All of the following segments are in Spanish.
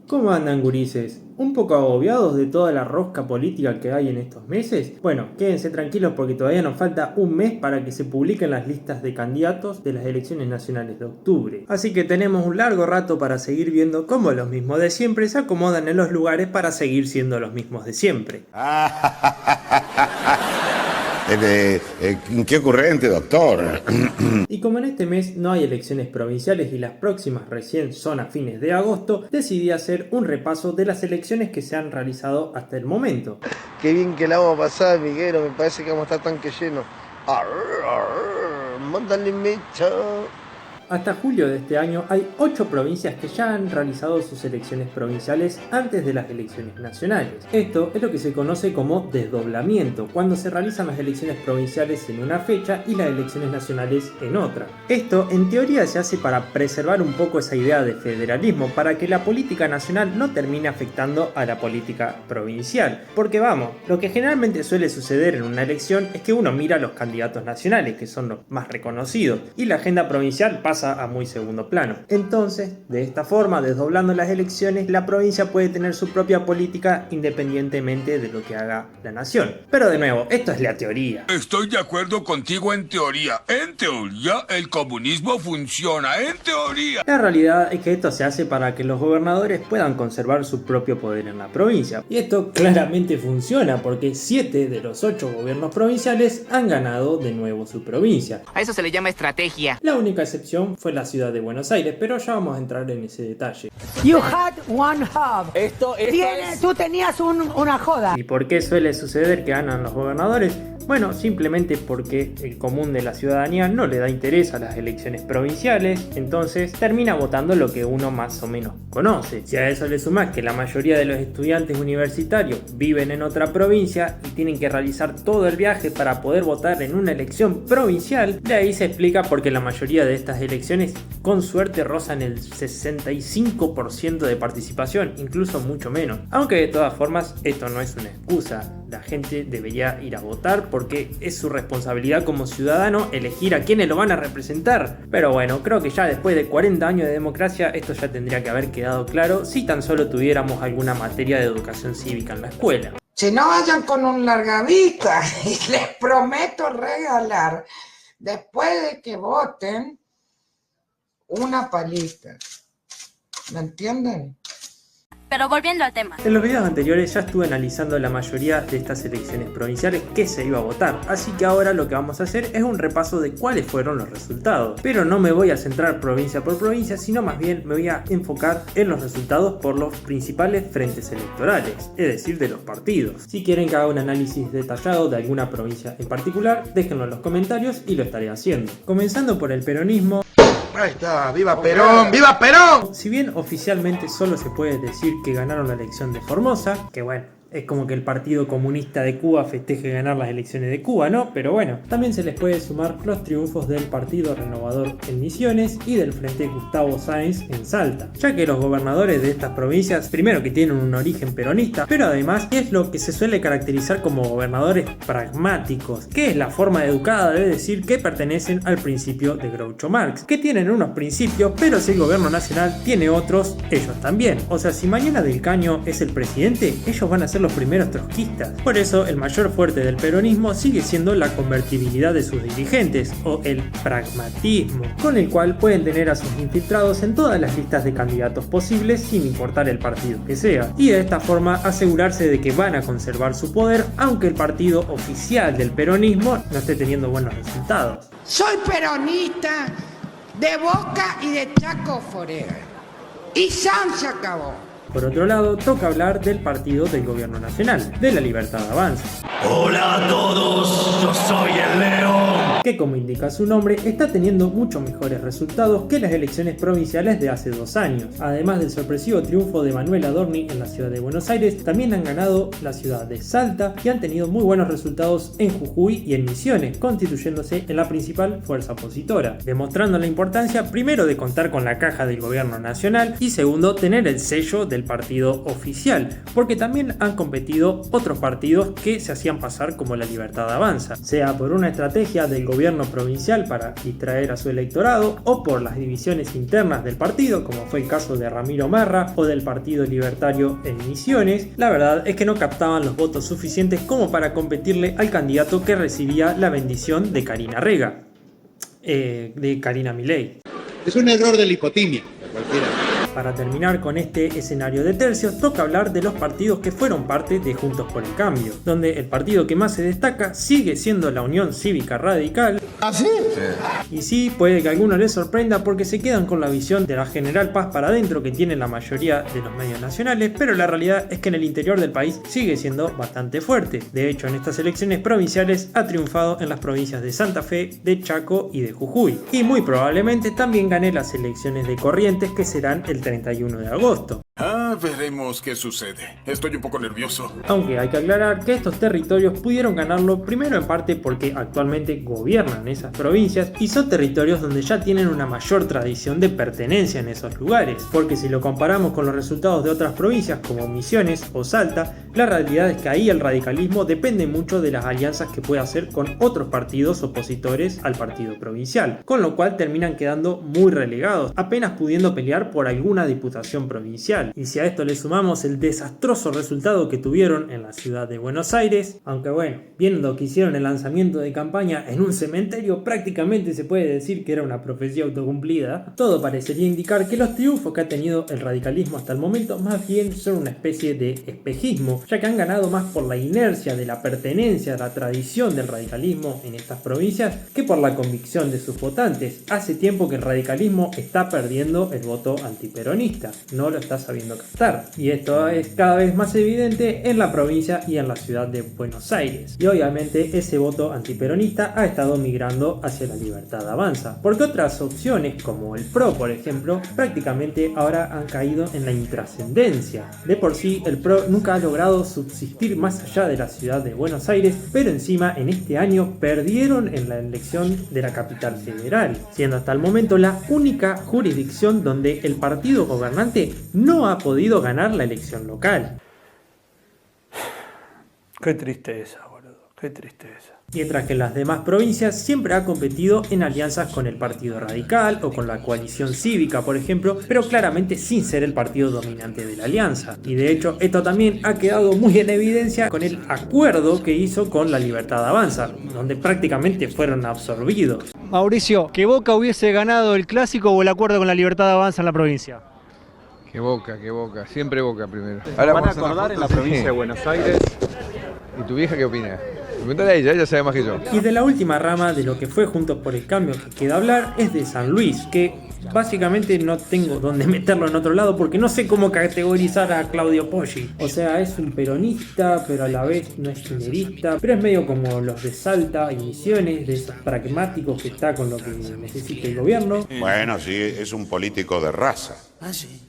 ¿Cómo andan, gurises? ¿Un poco agobiados de toda la rosca política que hay en estos meses? Bueno, quédense tranquilos porque todavía nos falta un mes para que se publiquen las listas de candidatos de las elecciones nacionales de octubre. Así que tenemos un largo rato para seguir viendo cómo los mismos de siempre se acomodan en los lugares para seguir siendo los mismos de siempre. Qué ocurrente, doctor. Y como en este mes no hay elecciones provinciales y las próximas recién son a fines de agosto, decidí hacer un repaso de las elecciones que se han realizado hasta el momento. Qué bien que la vamos a pasar, Miguelo, me parece que vamos a estar tanque lleno. Mándale mecha. Hasta julio de este año hay 8 provincias que ya han realizado sus elecciones provinciales antes de las elecciones nacionales. Esto es lo que se conoce como desdoblamiento, cuando se realizan las elecciones provinciales en una fecha y las elecciones nacionales en otra. Esto en teoría se hace para preservar un poco esa idea de federalismo, para que la política nacional no termine afectando a la política provincial. Porque vamos, lo que generalmente suele suceder en una elección es que uno mira a los candidatos nacionales, que son los más reconocidos, y la agenda provincial pasa a muy segundo plano. Entonces, de esta forma, desdoblando las elecciones, la provincia puede tener su propia política independientemente de lo que haga la nación. Pero de nuevo, esto es la teoría. Estoy de acuerdo contigo en teoría. En teoría, el comunismo funciona. En teoría. La realidad es que esto se hace para que los gobernadores puedan conservar su propio poder en la provincia. Y esto claramente funciona porque 7 de los 8 gobiernos provinciales han ganado de nuevo su provincia. A eso se le llama estrategia. La única excepción fue la ciudad de Buenos Aires, pero ya vamos a entrar en ese detalle. You had one hub. Tú tenías una joda. ¿Y por qué suele suceder que ganan los gobernadores? Bueno, simplemente porque el común de la ciudadanía no le da interés a las elecciones provinciales, entonces termina votando lo que uno más o menos conoce. Si a eso le sumas que la mayoría de los estudiantes universitarios viven en otra provincia y tienen que realizar todo el viaje para poder votar en una elección provincial, de ahí se explica por qué la mayoría de estas elecciones con suerte rozan el 65% de participación, incluso mucho menos. Aunque de todas formas esto no es una excusa, la gente debería ir a votar porque es su responsabilidad como ciudadano elegir a quienes lo van a representar. Pero bueno, creo que ya después de 40 años de democracia esto ya tendría que haber quedado claro si tan solo tuviéramos alguna materia de educación cívica en la escuela. Si no vayan con un largavista y les prometo regalar, después de que voten, una palita. ¿Me entienden? Pero volviendo al tema. En los videos anteriores ya estuve analizando la mayoría de estas elecciones provinciales que se iba a votar, así que ahora lo que vamos a hacer es un repaso de cuáles fueron los resultados. Pero no me voy a centrar provincia por provincia, sino más bien me voy a enfocar en los resultados por los principales frentes electorales, es decir, de los partidos. Si quieren que haga un análisis detallado de alguna provincia en particular, déjenlo en los comentarios y lo estaré haciendo. Comenzando por el peronismo. Ahí está, ¡viva Perón! ¡Viva Perón! Si bien oficialmente solo se puede decir que ganaron la elección de Formosa, que bueno, es como que el Partido Comunista de Cuba festeje ganar las elecciones de Cuba, ¿no? Pero bueno, también se les puede sumar los triunfos del Partido Renovador en Misiones y del Frente Gustavo Sáenz en Salta, ya que los gobernadores de estas provincias, primero que tienen un origen peronista, pero además es lo que se suele caracterizar como gobernadores pragmáticos, que es la forma educada de decir que pertenecen al principio de Groucho Marx, que tienen unos principios, pero si el gobierno nacional tiene otros, ellos también. O sea, si mañana Del Caño es el presidente, ellos van a ser los primeros trotskistas. Por eso el mayor fuerte del peronismo sigue siendo la convertibilidad de sus dirigentes o el pragmatismo, con el cual pueden tener a sus infiltrados en todas las listas de candidatos posibles sin importar el partido que sea, y de esta forma asegurarse de que van a conservar su poder aunque el partido oficial del peronismo no esté teniendo buenos resultados. Soy peronista de Boca y de Chaco Forever. Y San se acabó. Por otro lado, toca hablar del partido del gobierno nacional, de La Libertad Avanza. Hola a todos, yo soy el León. Que como indica su nombre, está teniendo muchos mejores resultados que las elecciones provinciales de hace 2 años. Además del sorpresivo triunfo de Manuel Adorni en la ciudad de Buenos Aires, también han ganado la ciudad de Salta y han tenido muy buenos resultados en Jujuy y en Misiones, constituyéndose en la principal fuerza opositora, demostrando la importancia primero de contar con la caja del gobierno nacional y segundo tener el sello del partido oficial, porque también han competido otros partidos que se hacían pasar como La Libertad Avanza, sea por una estrategia del gobierno provincial para distraer a su electorado, o por las divisiones internas del partido, como fue el caso de Ramiro Marra o del Partido Libertario en Misiones, la verdad es que no captaban los votos suficientes como para competirle al candidato que recibía la bendición de Karina Rega, de Karina Milei. Es un error de lipotimia, cualquiera. Para terminar con este escenario de tercios, toca hablar de los partidos que fueron parte de Juntos por el Cambio, donde el partido que más se destaca sigue siendo la Unión Cívica Radical. ¿Ah, sí? Y sí, puede que a algunos les sorprenda porque se quedan con la visión de la General Paz para adentro que tiene la mayoría de los medios nacionales, pero la realidad es que en el interior del país sigue siendo bastante fuerte. De hecho, en estas elecciones provinciales ha triunfado en las provincias de Santa Fe, de Chaco y de Jujuy. Y muy probablemente también gane las elecciones de Corrientes, que serán el 31 de agosto. Veremos qué sucede. Estoy un poco nervioso. Aunque hay que aclarar que estos territorios pudieron ganarlo primero en parte porque actualmente gobiernan esas provincias y son territorios donde ya tienen una mayor tradición de pertenencia en esos lugares, porque si lo comparamos con los resultados de otras provincias como Misiones o Salta, la realidad es que ahí el radicalismo depende mucho de las alianzas que puede hacer con otros partidos opositores al partido provincial, con lo cual terminan quedando muy relegados, apenas pudiendo pelear por alguna diputación provincial. Y si a esto le sumamos el desastroso resultado que tuvieron en la ciudad de Buenos Aires, aunque bueno, viendo que hicieron el lanzamiento de campaña en un cementerio, prácticamente se puede decir que era una profecía autocumplida, todo parecería indicar que los triunfos que ha tenido el radicalismo hasta el momento más bien son una especie de espejismo, ya que han ganado más por la inercia de la pertenencia a la tradición del radicalismo en estas provincias que por la convicción de sus votantes. Hace tiempo que el radicalismo está perdiendo el voto antiperonista, no lo está sabiendo captar, y esto es cada vez más evidente en la provincia y en la ciudad de Buenos Aires, y obviamente ese voto antiperonista ha estado migrando hacia la Libertad Avanza, porque otras opciones como el PRO por ejemplo prácticamente ahora han caído en la intrascendencia. De por sí el PRO nunca ha logrado subsistir más allá de la ciudad de Buenos Aires, pero encima en este año perdieron en la elección de la capital federal, siendo hasta el momento la única jurisdicción donde el partido gobernante no ha podido ganar la elección local. Qué tristeza, boludo, qué tristeza. Mientras que en las demás provincias siempre ha competido en alianzas con el Partido Radical o con la Coalición Cívica, por ejemplo, pero claramente sin ser el partido dominante de la alianza. Y de hecho, esto también ha quedado muy en evidencia con el acuerdo que hizo con la Libertad Avanza, donde prácticamente fueron absorbidos. Mauricio, ¿que Boca hubiese ganado el clásico o el acuerdo con la Libertad Avanza en la provincia? Que Boca, siempre Boca primero. Ahora ¿van a acordar en la provincia de Buenos Aires? ¿Y tu vieja qué opina? Pregúntale a ella sabe más que yo. Y de la última rama de lo que fue Juntos por el Cambio que queda hablar es de San Luis, que básicamente no tengo dónde meterlo en otro lado porque no sé cómo categorizar a Claudio Poggi. O sea, es un peronista, pero a la vez no es kirchnerista, pero es medio como los de Salta y Misiones, de esos pragmáticos que está con lo que necesita el gobierno. Bueno, sí, es un político de raza. Ah, sí.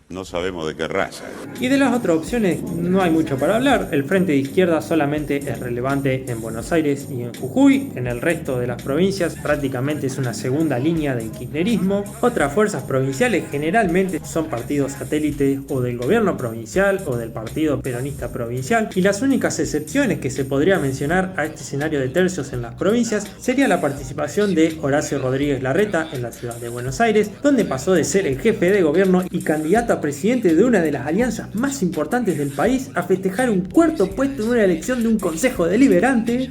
No sabemos de qué raza. Y de las otras opciones no hay mucho para hablar. El frente de izquierda solamente es relevante en Buenos Aires y en Jujuy. En el resto de las provincias prácticamente es una segunda línea del kirchnerismo. Otras fuerzas provinciales generalmente son partidos satélites o del gobierno provincial o del partido peronista provincial. Y las únicas excepciones que se podría mencionar a este escenario de tercios en las provincias sería la participación de Horacio Rodríguez Larreta en la ciudad de Buenos Aires, donde pasó de ser el jefe de gobierno y candidato a presidente de una de las alianzas más importantes del país a festejar un cuarto puesto en una elección de un consejo deliberante.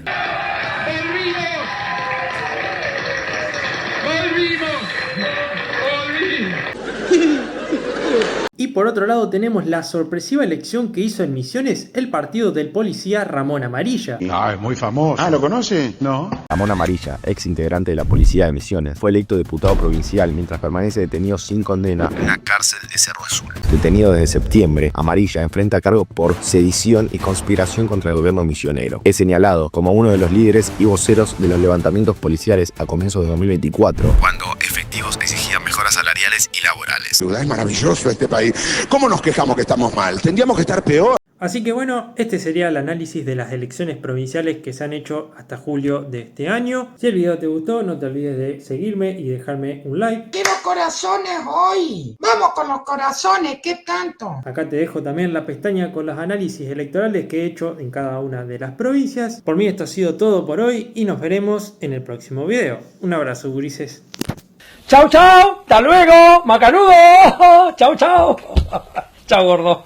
Y por otro lado tenemos la sorpresiva elección que hizo en Misiones el partido del policía Ramón Amarilla. No, es muy famoso. Ah, ¿lo conoce? No. Ramón Amarilla, ex integrante de la policía de Misiones, fue electo diputado provincial mientras permanece detenido sin condena en la cárcel de Cerro Azul. Detenido desde septiembre, Amarilla enfrenta cargo por sedición y conspiración contra el gobierno misionero. Es señalado como uno de los líderes y voceros de los levantamientos policiales a comienzos de 2024, cuando efectivos exigían mejoras salariales y laborales. Es maravilloso este país. ¿Cómo nos quejamos que estamos mal? Tendríamos que estar peor. Así que bueno, este sería el análisis de las elecciones provinciales que se han hecho hasta julio de este año. Si el video te gustó, no te olvides de seguirme y dejarme un like. ¡Quiero corazones hoy! ¡Vamos con los corazones! ¿Qué tanto? Acá te dejo también la pestaña con los análisis electorales que he hecho en cada una de las provincias. Por mí esto ha sido todo por hoy y nos veremos en el próximo video. Un abrazo, gurises. ¡Chau, chau! ¡Hasta luego! ¡Macanudo! ¡Chau, chau! ¡Chau, gordo!